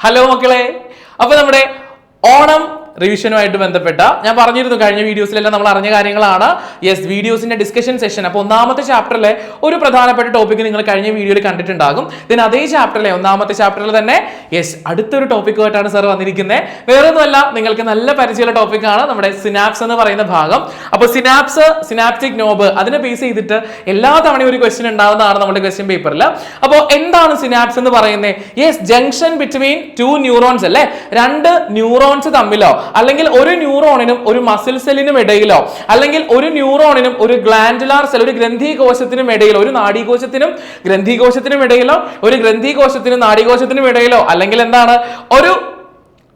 Hello മക്കളെ, അപ്പൊ നമ്മുടെ ഓണം റിവിഷനുമായിട്ട് ബന്ധപ്പെട്ട ഞാൻ പറഞ്ഞിരുന്നു കഴിഞ്ഞ വീഡിയോസിലെല്ലാം നമ്മൾ അറിഞ്ഞ കാര്യങ്ങളാണ്. യെസ്, വീഡിയോസിന്റെ ഡിസ്കഷൻ സെഷൻ. അപ്പോൾ ഒന്നാമത്തെ ചാപ്റ്ററിലെ ഒരു പ്രധാനപ്പെട്ട ടോപ്പിക് നിങ്ങൾ കഴിഞ്ഞ വീഡിയോയിൽ കണ്ടിട്ടുണ്ടാകും. ദെൻ അതേ ചാപ്റ്ററിലെ ഒന്നാമത്തെ ചാപ്റ്ററിൽ തന്നെ യെസ് അടുത്തൊരു ടോപ്പിക്കുമായിട്ടാണ് സാർ വന്നിരിക്കുന്നത്. വേറെ ഒന്നുമല്ല, നിങ്ങൾക്ക് നല്ല പരിചയമുള്ള ടോപ്പിക്കാണ് നമ്മുടെ സിനാപ്സ് എന്ന് പറയുന്ന ഭാഗം. അപ്പോൾ സിനാപ്റ്റിക് നോബ് അതിനെ ബേസ് ചെയ്തിട്ട് എല്ലാ തവണയും ഒരു ക്വസ്റ്റ്യൻ ഉണ്ടാവുന്നതാണ് നമ്മുടെ ക്വസ്റ്റ്യൻ പേപ്പറിൽ. അപ്പോൾ എന്താണ് സിനാപ്സ് എന്ന് പറയുന്നത്? Yes, junction between two neurons അല്ലേ, രണ്ട് ന്യൂറോൺസ് തമ്മിലോ അല്ലെങ്കിൽ ഒരു ന്യൂറോണിനും ഒരു മസിൽ സെല്ലിനും ഇടയിലോ അല്ലെങ്കിൽ ഒരു ന്യൂറോണിനും ഒരു ഗ്ലാൻഡുലാർ സെൽ ഒരു ഗ്രന്ഥികോശത്തിനും ഇടയിലോ ഒരു നാഡീകോശത്തിനും ഗ്രന്ഥികോശത്തിനും ഇടയിലോ ഒരു ഗ്രന്ഥികോശത്തിനും നാഡീകോശത്തിനും ഇടയിലോ അല്ലെങ്കിൽ എന്താണ് ഒരു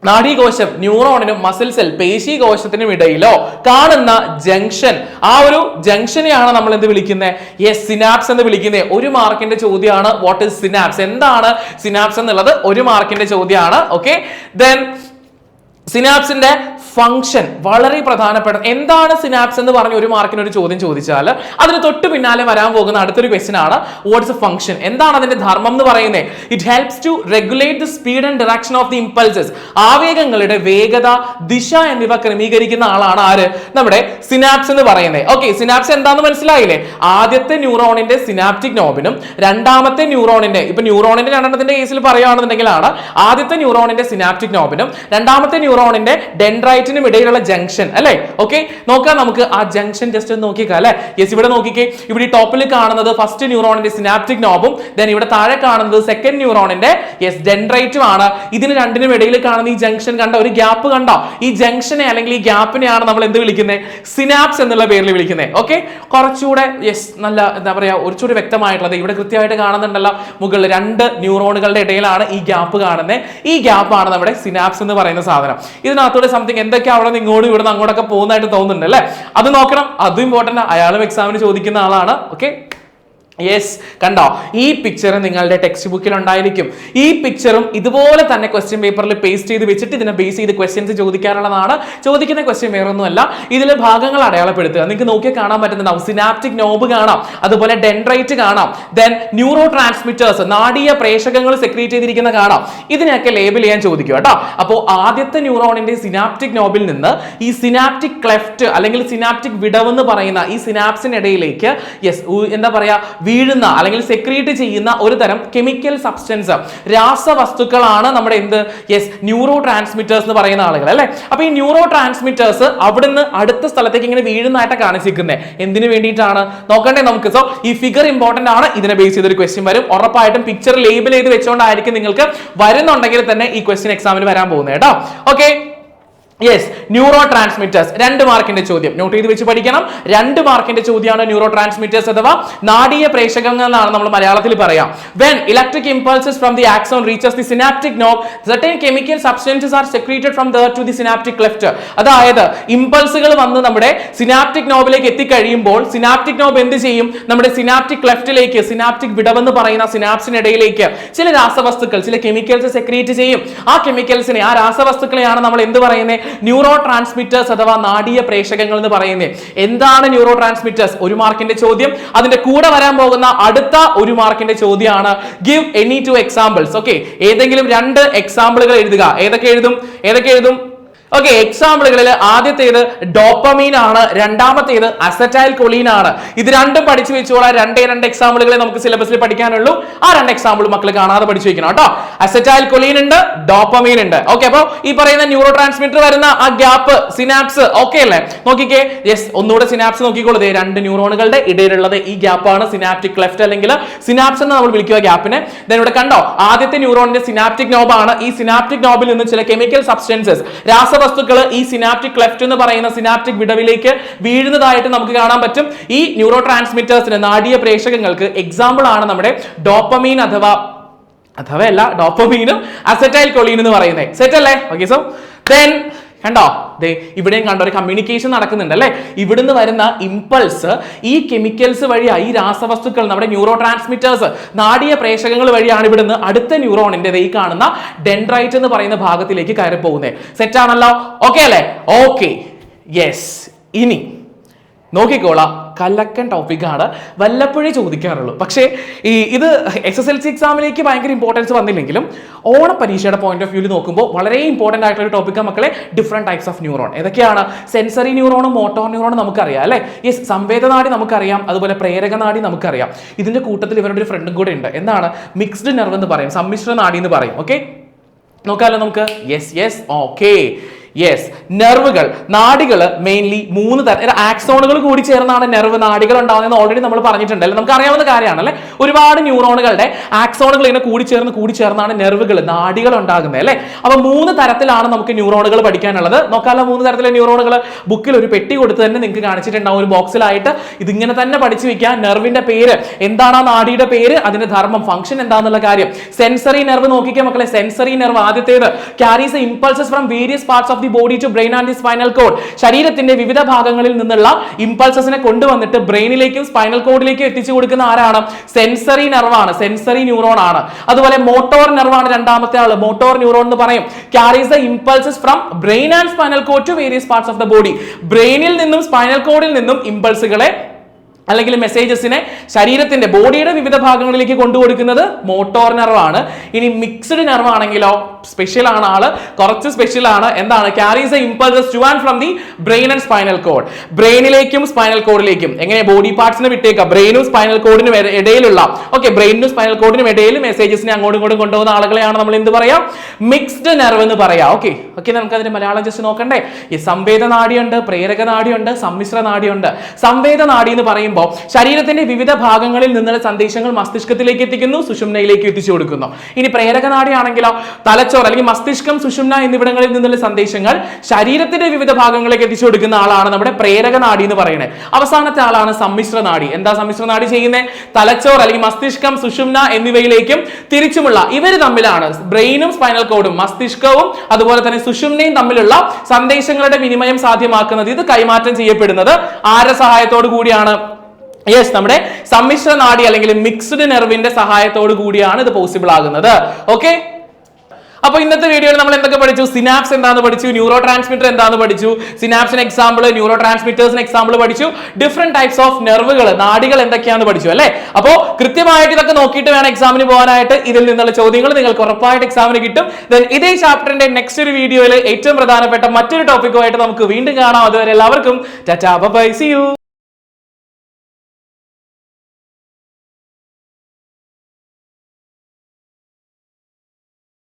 നാഡീകോശം ന്യൂറോണിനും മസിൽ സെൽ പേശീകോശത്തിനും ഇടയിലോ കാണുന്ന ജംഗ്ഷൻ, ആ ഒരു ജംഗ്ഷനെയാണ് നമ്മൾ എന്ത് വിളിക്കുന്നത്? യെസ്, സിനാപ്സ് എന്ന് വിളിക്കുന്നത്. ഒരു മാർക്കിന്റെ ചോദ്യമാണ് വാട്ട് ഈസ് സിനാപ്സ്, എന്താണ് സിനാപ്സ് എന്നുള്ളത് ഒരു മാർക്കിന്റെ ചോദ്യമാണ്. ഓക്കെ, ദെൻ സിനാപ്സിന്റെ ഫംഗ്ഷൻ വളരെ പ്രധാനപ്പെട്ട. എന്താണ് സിനാപ്സ് എന്ന് പറഞ്ഞ ഒരു മാർക്കിന് ഒരു ചോദ്യം ചോദിച്ചാൽ അതിന് തൊട്ട് പിന്നാലെ വരാൻ പോകുന്ന അടുത്തൊരു ക്വസ്റ്റ്യൻ ആണ് വാട്ട്സ് എ ഫംഗ്ഷൻ, എന്താണ് അതിന്റെ ധർമ്മം എന്ന് പറയുന്നത്? It helps to regulate the speed and direction of the impulses. ആവേഗങ്ങളുടെ വേഗത, ദിശ എന്നിവ ക്രമീകരിക്കുന്ന ആളാണ് ആര്? നമ്മുടെ സിനാപ്സ് എന്ന് പറയുന്നത്. ഓക്കെ, സിനാപ്സ് എന്താണെന്ന് മനസ്സിലായില്ലേ? ആദ്യത്തെ ന്യൂറോണിന്റെ സിനാപ്റ്റിക് നോബിനും രണ്ടാമത്തെ ന്യൂറോണിന്റെ, ഇപ്പൊ ന്യൂറോണിന്റെ രണ്ടെണ്ണത്തിന്റെ കേസിൽ പറയുകയാണെന്നുണ്ടെങ്കിലാണ് ആദ്യത്തെ ന്യൂറോണിന്റെ സിനാപ്റ്റിക് നോബിനും രണ്ടാമത്തെ ന്യൂറോണിന്റെ ഡെൻഡ്രൈറ്റിനും ഇടയിലുള്ള ജംഗ്ഷൻ അല്ലേ. ഓക്കെ, നോക്കാം നമുക്ക് ആ ജംഗ്ഷൻ ജസ്റ്റ് ഒന്ന് നോക്കിക്കാം അല്ലെ. യെസ്, ഇവിടെ നോക്കിക്കേ, ഇവിടെ ടോപ്പിൽ കാണുന്നത് ഫസ്റ്റ് ന്യൂറോണിന്റെ സിനാപ്റ്റിക് നോബും ദെൻ ഇവിടെ താഴെ കാണുന്നത് സെക്കൻഡ് ന്യൂറോണിന്റെ യെസ് ഡെൻഡ്രൈറ്റും ആണ്. ഇതിന് രണ്ടിനും ഇടയിൽ കാണുന്ന ഈ ജംഗ്ഷൻ കണ്ട ഒരു ഗ്യാപ്പ് കണ്ടോ? ഈ ജംഗ്ഷനെ അല്ലെങ്കിൽ ഈ ഗ്യാപ്പിനെയാണ് നമ്മൾ എന്ത് വിളിക്കുന്നത്? സിനാപ്സ് എന്നുള്ള പേരിൽ വിളിക്കുന്നത്. ഓക്കെ, കുറച്ചുകൂടെ യെസ് നല്ല എന്താ പറയാ കുറച്ചുകൂടി വ്യക്തമായിട്ടുള്ളത് ഇവിടെ കൃത്യമായിട്ട് കാണുന്നുണ്ടല്ലോ. മുകളിൽ രണ്ട് ന്യൂറോണുകളുടെ ഇടയിലാണ് ഈ ഗ്യാപ്പ് കാണുന്നത്. ഈ ഗ്യാപ്പാണ് നമ്മുടെ സിനാപ്സ് എന്ന് പറയുന്ന സാധനം. ഇതിനകത്തൂടെ സംതിങ് എന്തൊക്കെ അവിടെ നിന്ന് ഇങ്ങോട്ടും ഇവിടെ നിന്ന് അങ്ങോട്ടൊക്കെ പോകുന്നതായിട്ട് തോന്നുന്നുണ്ട് അല്ലെ. അത് നോക്കണം, അതും ഇമ്പോർട്ടന്റ്. അയാളും എക്സാമിന് ചോദിക്കുന്ന ആളാണ്. ഓക്കെ, യെസ്, കണ്ടോ ഈ പിക്ചർ നിങ്ങളുടെ ടെക്സ്റ്റ് ബുക്കിൽ ഉണ്ടായിരിക്കും. ഈ പിക്ചറും ഇതുപോലെ തന്നെ ക്വസ്റ്റ്യൻ പേപ്പറിൽ പേസ്റ്റ് ചെയ്ത് വെച്ചിട്ട് ഇതിനെ ബേസ് ചെയ്ത് ക്വസ്റ്റ്യൻസ് ചോദിക്കാറുള്ളതാണ്. ചോദിക്കുന്ന ക്വസ്റ്റ്യൻ വേറൊന്നുമല്ല, ഇതിലെ ഭാഗങ്ങൾ അടയാളപ്പെടുത്തുക. നിങ്ങൾക്ക് നോക്കിയാൽ കാണാൻ പറ്റുന്നുണ്ടാവും. സിനാപ്റ്റിക് നോബ് കാണാം, അതുപോലെ ഡെൻഡ്രൈറ്റ് കാണാം, ദെൻ ന്യൂറോ ട്രാൻസ്മിറ്റേഴ്സ് നാഡീയ പ്രേഷകങ്ങൾ സെക്രീറ്റ് ചെയ്തിരിക്കുന്ന കാണാം. ഇതിനെയൊക്കെ ലേബിൾ ചെയ്യാൻ ചോദിക്കുക കേട്ടോ. അപ്പോൾ ആദ്യത്തെ ന്യൂറോണിന്റെ സിനാപ്റ്റിക് നോബിൽ നിന്ന് ഈ സിനാപ്റ്റിക് ക്ലെഫ്റ്റ് അല്ലെങ്കിൽ സിനാപ്റ്റിക് വിടവ് എന്ന് പറയുന്ന ഈ സിനാപ്സിനിടയിലേക്ക് യെസ് എന്താ പറയാ വീഴുന്ന അല്ലെങ്കിൽ സെക്രീറ്റ് ചെയ്യുന്ന ഒരു തരം കെമിക്കൽ സബ്സ്റ്റൻസ്, രാസവസ്തുക്കളാണ് നമ്മുടെ എന്ത് യെസ് ന്യൂറോ ട്രാൻസ്മിറ്റേഴ്സ് എന്ന് പറയുന്ന ആളുകൾ അല്ലെ. അപ്പൊ ഈ ന്യൂറോ ട്രാൻസ്മിറ്റേഴ്സ് അവിടുന്ന് അടുത്ത സ്ഥലത്തേക്ക് ഇങ്ങനെ വീഴുന്നതായിട്ട് കാണിച്ചിരിക്കുന്നത് എന്തിനു വേണ്ടിയിട്ടാണ് നോക്കണ്ടേ നമുക്ക്. സോ ഈ ഫിഗർ ഇമ്പോർട്ടന്റ് ആണ്. ഇതിനെ ബേസ് ചെയ്തൊരു ക്വസ്റ്റ്യൻ വരും ഉറപ്പായിട്ടും. പിക്ചർ ലേബിൾ ചെയ്ത് വെച്ചുകൊണ്ടായിരിക്കും നിങ്ങൾക്ക് വരുന്നുണ്ടെങ്കിൽ തന്നെ ഈ ക്വസ്റ്റ്യൻ എക്സാമിന് വരാൻ പോകുന്നത് കേട്ടോ. ഓക്കെ, യെസ്, ന്യൂറോ ട്രാൻസ്മിറ്റേഴ്സ് 2 മാർക്കിന്റെ ചോദ്യം നോട്ട് ചെയ്ത് വെച്ച് പഠിക്കണം. 2 മാർക്കിന്റെ ചോദ്യമാണ് ന്യൂറോ ട്രാൻസ്മിറ്റേഴ്സ് അഥവാ നാഡീയ പ്രേഷകങ്ങൾ എന്നാണ് നമ്മൾ മലയാളത്തിൽ പറയാം. When electric impulses from the axon reaches the synaptic knob, certain chemical substances are secreted from there to the synaptic cleft. അതായത് ഇമ്പൾസുകൾ വന്ന് നമ്മുടെ സിനാപ്റ്റിക് നോബിലേക്ക് എത്തിക്കഴിയുമ്പോൾ സിനാപ്റ്റിക് നോബ് എന്ത് ചെയ്യും? നമ്മുടെ സിനാപ്റ്റിക് ക്ലെഫ്റ്റിലേക്ക്, സിനാപ്റ്റിക് വിടവെന്ന് പറയുന്ന സിനാപ്സിനിടയിലേക്ക് ചില രാസവസ്തുക്കൾ, ചില കെമിക്കൽസ് സെക്രീറ്റ് ചെയ്യും. ആ കെമിക്കൽസിനെ, ആ രാസവസ്തുക്കളെയാണ് നമ്മൾ എന്ത് പറയുന്നത്? ന്യൂറോ ട്രാൻസ്മിറ്റേഴ്സ് അഥവാ നാഡീയ പ്രേഷകങ്ങൾ എന്ന് പറയുന്നത്. എന്താണ് ന്യൂറോ ട്രാൻസ്മിറ്റേഴ്സ്? 1 മാർക്കിന്റെ ചോദ്യം. അതിന്റെ കൂടെ വരാൻ പോകുന്ന അടുത്ത 1 മാർക്കിന്റെ ചോദ്യമാണ് ഗിവ് എനി 2 എക്സാമ്പിൾസ്. ഓക്കെ, ഏതെങ്കിലും 2 എക്സാമ്പിളുകൾ എഴുതുക. ഏതൊക്കെ എഴുതും? ഓക്കെ, എക്സാമ്പിളുകളിൽ ആദ്യത്തേത് ഡോപ്പമീൻ ആണ്, രണ്ടാമത്തേത് അസറ്റൈൽ കൊളീൻ ആണ്. ഇത് രണ്ടും പഠിച്ചു വെച്ചോളാം. 2 എക്സാമ്പിളുകളെ നമുക്ക് സിലബസിൽ പഠിക്കാനുള്ളൂ. ആ 2 എക്സാമ്പിൾ മക്കൾ കാണാതെ പഠിച്ചു വെക്കണം കേട്ടോ. അസറ്റൈൽ കൊളീൻ ഉണ്ട്, ഡോപ്പമീൻ ഉണ്ട്. ഓക്കെ, അപ്പോൾ ഈ പറയുന്ന ന്യൂറോ ട്രാൻസ്മിറ്റർ വരുന്ന ആ ഗ്യാപ്പ് സിനാപ്സ് ഓക്കെ അല്ലേ? നോക്കിക്കേ, യെസ് ഒന്നുകൂടെ സിനാപ്സ് നോക്കിക്കോളൂ. 2 ന്യൂറോണുകളുടെ ഇടയിലുള്ളത് ഈ ഗ്യാപ്പാണ് സിനാപ്റ്റിക് ക്ലെഫ്റ്റ് അല്ലെങ്കിൽ സിനാപ്സ് എന്ന് നമ്മൾ വിളിക്കുക ഗ്യാപ്പിനെ. ദെൻ ഇവിടെ കണ്ടോ ആദ്യത്തെ ന്യൂറോണിന്റെ സിനാപ്റ്റിക് നോബാണ്. ഈ സിനാപ്റ്റിക് നോബിൽ നിന്ന് ചില കെമിക്കൽ സബ്സ്റ്റൻസസ് രാസവസ്തുക്കൾ ഈ സിനാപ്റ്റിക് ക്ലെഫ്റ്റ് എന്ന് പറയുന്ന സിനാപ്റ്റിക് വിടവിലേക്ക് വീഴുന്നതായിട്ട് നമുക്ക് കാണാൻ പറ്റും. ഈ ന്യൂറോ ട്രാൻസ്മിറ്റേഴ്സിന്, നാഡീയ പ്രേഷകങ്ങൾക്ക് എക്സാമ്പിൾ ആണ് നമ്മുടെ ഡോപ്പമീൻ അഥവാ അല്ല ഡോപ്പമീനും അസറ്റൈൽ കൊളീൻ എന്ന് പറയുന്നത്. സെറ്റ് അല്ലേ? ഓക്കെ, സോ ദെൻ കണ്ടോ ഇവിടെയും കണ്ടോ ഒരു കമ്മ്യൂണിക്കേഷൻ നടക്കുന്നുണ്ട് അല്ലെ. ഇവിടുന്ന് വരുന്ന ഇമ്പൾസ് ഈ കെമിക്കൽസ് വഴിയായി, ഈ രാസവസ്തുക്കൾ നമ്മുടെ ന്യൂറോ ട്രാൻസ്മിറ്റേഴ്സ് നാഡീയ പ്രേഷകങ്ങൾ വഴിയാണ് ഇവിടുന്ന് അടുത്ത ന്യൂറോണിന്റെ ഈ കാണുന്ന ഡെൻഡ്രൈറ്റ് എന്ന് പറയുന്ന ഭാഗത്തിലേക്ക് കയറി പോകുന്നത്. സെറ്റ് ആണല്ലോ? ഓക്കെ അല്ലേ? Okay, yes. ഇനി നോക്കിക്കോളാം കലക്കൻ ടോപ്പിക്കാണ്, വല്ലപ്പോഴേ ചോദിക്കാറുള്ളൂ. പക്ഷേ ഇത് SSLC എക്സാമിലേക്ക് ഭയങ്കര ഇമ്പോർട്ടൻസ് വന്നില്ലെങ്കിലും ഓണ പരീക്ഷയുടെ പോയിന്റ് ഓഫ് വ്യൂവിൽ നോക്കുമ്പോൾ വളരെ ഇമ്പോർട്ടന്റ് ആയിട്ടുള്ള ഒരു ടോപ്പിക്കാണ് മക്കളെ ഡിഫറെന്റ് ടൈപ്സ് ഓഫ് ന്യൂറോൺ. ഏതൊക്കെയാണ്? സെൻസറി ന്യൂറോണും മോട്ടോർ ന്യൂറോണും നമുക്കറിയാം അല്ലെ. യെസ്, സംവേദനാടി നമുക്കറിയാം, അതുപോലെ പ്രേരകനാടി നമുക്കറിയാം. ഇതിന്റെ കൂട്ടത്തിൽ ഇവരുടെ ഒരു ഫ്രണ്ടും കൂടെ ഉണ്ട്. എന്താണ്? മിക്സ്ഡ് നെർവ് എന്ന് പറയും, സമ്മിശ്ര നാഡി എന്ന് പറയും. ഓക്കെ, നോക്കാമല്ലോ നമുക്ക്. Yes okay. യെസ്, നെർവുകൾ, നാഡികൾ മെയിൻലി 3 തരം. ആക്സോണുകൾ കൂടി ചേർന്നാണ് നെർവ് നാഡികൾ ഉണ്ടാവുന്നത് ഓൾറെഡി നമ്മൾ പറഞ്ഞിട്ടുണ്ട് അല്ലെ, നമുക്ക് അറിയാവുന്ന കാര്യമാണ് അല്ലെ. ഒരുപാട് ന്യൂറോണുകളുടെ ആക്സോണുകൾ ഇങ്ങനെ കൂടി ചേർന്നാണ് നെർവുകൾ, നാഡികൾ ഉണ്ടാകുന്നത് അല്ലെ. അപ്പൊ 3 തരത്തിലാണ് നമുക്ക് ന്യൂറോണുകൾ പഠിക്കാനുള്ളത്. നോക്കാമല്ലോ 3 തരത്തിലെ ന്യൂറോണുകൾ. ബുക്കിൽ ഒരു പെട്ടി കൊടുത്ത് തന്നെ നിങ്ങൾക്ക് കാണിച്ചിട്ടുണ്ടാവും, ഒരു ബോക്സിലായിട്ട്. ഇതിങ്ങനെ തന്നെ പഠിച്ചു വെക്കുക. നെർവിന്റെ പേര് എന്താണ്, ആ നാഡിയുടെ പേര്, അതിന്റെ ധർമ്മം, ഫംഗ്ഷൻ എന്താണെന്നുള്ള കാര്യം. സെൻസറി നെർവ് നോക്കിക്കുക മക്കളെ. സെൻസറി നെർവ് ആദ്യത്തേത് carries impulses from various parts of the body to brain and the spinal cord. ശരീരത്തിന്റെ വിവിധ ഭാഗങ്ങളിൽ നിന്നുള്ള ഇമ്പൾസസിനെ കൊണ്ടുവന്നിട്ട് ബ്രെയിനിലേക്കും സ്പൈനൽ കോഡിലേക്കും എത്തിച്ചു കൊടുക്കുന്ന ആരാണ്? സെൻസറി നെർവാണ്, സെൻസറി ന്യൂറോൺ ആണ്. അതുപോലെ മോട്ടോർ നെർവാണ് രണ്ടാമത്തെ ആള്, മോട്ടോർ ന്യൂറോൺ എന്ന് പറയും. Carries the impulses from brain and spinal cord to various parts of the body. ബ്രെയിനിൽ നിന്നും സ്പൈനൽ കോഡിൽ നിന്നും ഇമ്പൾസുകളെ അല്ലെങ്കിൽ മെസ്സേജസിനെ ശരീരത്തിന്റെ ബോഡിയുടെ വിവിധ ഭാഗങ്ങളിലേക്ക് കൊണ്ടുകൊടുക്കുന്നത് മോട്ടോർ നെർവാണ്. ഇനി മിക്സ്ഡ് നെർവ് ആണെങ്കിലോ സ്പെഷ്യൽ ആണ്, ആള് കുറച്ച് സ്പെഷ്യൽ ആണ്. എന്താണ്? Carries the impulses to and from the brain and spinal cord. ബ്രെയിനിലേക്കും സ്പൈനൽ കോഡിലേക്കും. എങ്ങനെ? ബോഡി പാർട്സിനെ വിട്ടേക്കാം, ബ്രെയിനും സ്പൈനൽ കോഡിനും ഇടയിലുള്ള ബ്രെയിനും സ്പൈനൽ കോഡിനും ഇടയിൽ മെസ്സേജസിനെ അങ്ങോട്ടും ഇങ്ങോട്ടും കൊണ്ടുപോകുന്ന ആളുകളെയാണ് നമ്മൾ എന്ത് പറയാം? മിക്സ്ഡ് നെർവ് എന്ന് പറയാം. ഓക്കെ, നമുക്ക് അതിന്റെ മലയാളം ജസ്റ്റ് നോക്കണ്ടേ. ഈ സംവേദനാടിയുണ്ട്, പ്രേരകനാടിയുണ്ട്, സമ്മിശ്ര നാടിയുണ്ട്. സംവേദനാടി എന്ന് പറയുമ്പോൾ ശരീരത്തിന്റെ വിവിധ ഭാഗങ്ങളിൽ നിന്നുള്ള സന്ദേശങ്ങൾ മസ്തിഷ്കത്തിലേക്ക് എത്തിക്കുന്നു, സുഷുമ്നയിലേക്ക് എത്തിച്ചു കൊടുക്കുന്നു. ഇനി പ്രേരകനാടി ആണെങ്കിലോ തലച്ചോറ് അല്ലെങ്കിൽ മസ്തിഷ്കം, സുഷുമ്ന എന്നിവിടങ്ങളിൽ നിന്നുള്ള സന്ദേശങ്ങൾ ശരീരത്തിന്റെ വിവിധ ഭാഗങ്ങളിലേക്ക് എത്തിച്ചു കൊടുക്കുന്ന ആളാണ് നമ്മുടെ പ്രേരകനാടി എന്ന് പറയുന്നത്. അവസാനത്തെ ആളാണ് സമ്മിശ്ര നാടി. എന്താ സമ്മിശ്ര നാടി ചെയ്യുന്നത്? തലച്ചോറ് അല്ലെങ്കിൽ മസ്തിഷ്കം, സുഷുമ്ന എന്നിവയിലേക്കും തിരിച്ചുമുള്ള ഇവർ തമ്മിലാണ് ബ്രെയിനും സ്പൈനൽ കോഡും മസ്തിഷ്കവും അതുപോലെ തന്നെ സുഷുമ്നയും തമ്മിലുള്ള സന്ദേശങ്ങളുടെ വിനിമയം സാധ്യമാക്കുന്നത്. ഇത് കൈമാറ്റം ചെയ്യപ്പെടുന്നത് ആരുടെ സഹായത്തോടു കൂടിയാണ്? യെസ്, നമ്മുടെ സമ്മിശ്ര നാഡി അല്ലെങ്കിൽ മിക്സ്ഡ് നെർവിന്റെ സഹായത്തോടു കൂടിയാണ് ഇത് പോസിബിൾ ആകുന്നത്. ഓക്കെ, അപ്പൊ ഇന്നത്തെ വീഡിയോയിൽ നമ്മൾ എന്തൊക്കെ പഠിച്ചു? സിനാപ്സ് എന്താണെന്ന് പഠിച്ചു, ന്യൂറോ ട്രാൻസ്മിറ്റർ എന്താണെന്ന് പഠിച്ചു, സിനാപ്സിന് എക്സാമ്പിൾ, ന്യൂറോ ട്രാൻസ്മിറ്റേഴ്സിന് എക്സാമ്പിൾ പഠിച്ചു, ഡിഫറെന്റ് ടൈപ്സ് ഓഫ് നെർവുകൾ, നാഡികൾ എന്തൊക്കെയാണെന്ന് പഠിച്ചു അല്ലെ. അപ്പോൾ കൃത്യമായിട്ട് ഇതൊക്കെ നോക്കിയിട്ട് വേണം എക്സാമിന് പോകാനായിട്ട്. ഇതിൽ നിന്നുള്ള ചോദ്യങ്ങൾ നിങ്ങൾക്ക് ഉറപ്പായിട്ട് എക്സാമിന് കിട്ടും. ദെൻ ഇതേ ചാപ്റ്ററിന്റെ നെക്സ്റ്റ് ഒരു വീഡിയോയിൽ ഏറ്റവും പ്രധാനപ്പെട്ട മറ്റൊരു ടോപ്പിക്കുമായിട്ട് നമുക്ക് വീണ്ടും കാണാം. അതുവരെ എല്ലാവർക്കും ടാറ്റാ, ബൈ, സീ യു.